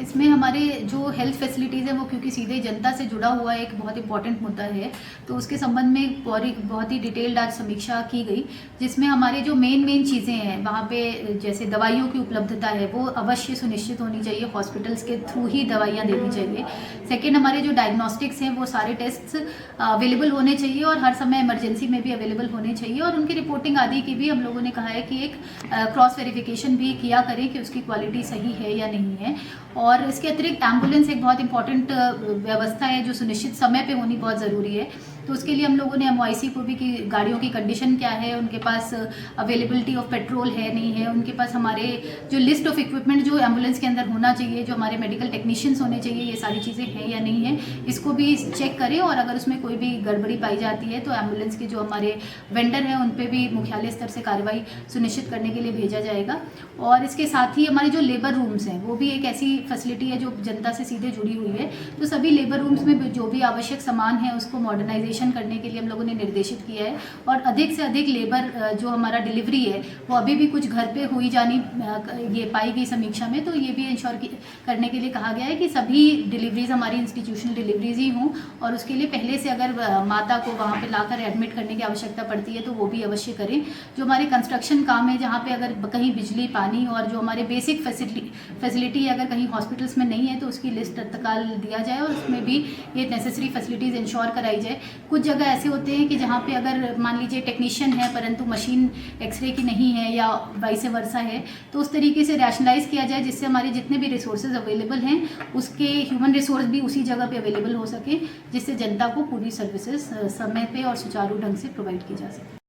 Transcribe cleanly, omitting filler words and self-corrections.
इसमें हमारे जो हेल्थ फैसिलिटीज़ हैं वो क्योंकि सीधे जनता से जुड़ा हुआ एक बहुत इंपॉर्टेंट मुद्दा है, तो उसके संबंध में एक बहुत ही डिटेल्ड आज समीक्षा की गई, जिसमें हमारे जो मेन चीज़ें हैं वहाँ पे जैसे दवाइयों की उपलब्धता है वो अवश्य सुनिश्चित होनी चाहिए, हॉस्पिटल्स के थ्रू ही दवाइयाँ देनी चाहिए। सेकेंड, हमारे जो डायग्नोस्टिक्स हैं वो सारे टेस्ट अवेलेबल होने चाहिए और हर समय इमरजेंसी में भी अवेलेबल होने चाहिए, और उनकी रिपोर्टिंग आदि की भी हम लोगों ने कहा है कि एक क्रॉस वेरिफिकेशन भी किया करें कि उसकी क्वालिटी सही है या नहीं है। और इसके अतिरिक्त एम्बुलेंस एक बहुत इंपॉर्टेंट व्यवस्था है जो सुनिश्चित समय पे होनी बहुत ज़रूरी है, तो उसके लिए हम लोगों ने MOIC को भी कि गाड़ियों की कंडीशन क्या है, उनके पास अवेलेबिलिटी ऑफ पेट्रोल है नहीं है, उनके पास हमारे जो लिस्ट ऑफ इक्विपमेंट जो एम्बुलेंस के अंदर होना चाहिए, जो हमारे मेडिकल टेक्नीशियंस होने चाहिए, ये सारी चीज़ें हैं या नहीं है, इसको भी चेक करें। और अगर उसमें कोई भी गड़बड़ी पाई जाती है तो एम्बुलेंस के जो हमारे वेंडर हैं उन पर भी मुख्यालय स्तर से कार्रवाई सुनिश्चित करने के लिए भेजा जाएगा। और इसके साथ ही हमारे जो लेबर रूम्स हैं वो भी एक ऐसी फैसिलिटी है जो जनता से सीधे जुड़ी हुई है, तो सभी लेबर रूम्स में जो भी आवश्यक सामान है उसको मॉडर्नाइजेशन करने के लिए हम लोगों ने निर्देशित किया है, और अधिक से अधिक लेबर जो हमारा डिलीवरी है वो अभी भी कुछ घर पे हुई जानी ये पाई गई समीक्षा में, तो ये भी इंश्योर करने के लिए कहा गया है कि सभी डिलीवरीज हमारी इंस्टीट्यूशनल डिलीवरीज ही हों, और उसके लिए पहले से अगर माता को वहाँ पे लाकर एडमिट करने की आवश्यकता पड़ती है तो वो भी अवश्य करें। जो हमारे कंस्ट्रक्शन काम है जहाँ पे अगर कहीं बिजली पानी और जो हमारे बेसिक फैसिलिटी अगर कहीं हॉस्पिटल्स में नहीं है तो उसकी लिस्ट तत्काल दिया जाए और उसमें भी ये नेसेसरी फैसिलिटीज़ इंश्योर कराई जाए। कुछ जगह ऐसे होते हैं कि जहाँ पे अगर मान लीजिए टेक्नीशियन है परंतु मशीन एक्सरे की नहीं है या वाइस वर्सा है, तो उस तरीके से रैशनलाइज किया जाए जिससे हमारे जितने भी रिसोर्सेज अवेलेबल हैं उसके ह्यूमन रिसोर्स भी उसी जगह पे अवेलेबल हो सके, जिससे जनता को पूरी सर्विसेज समय पे और सुचारू ढंग से प्रोवाइड की जा सके।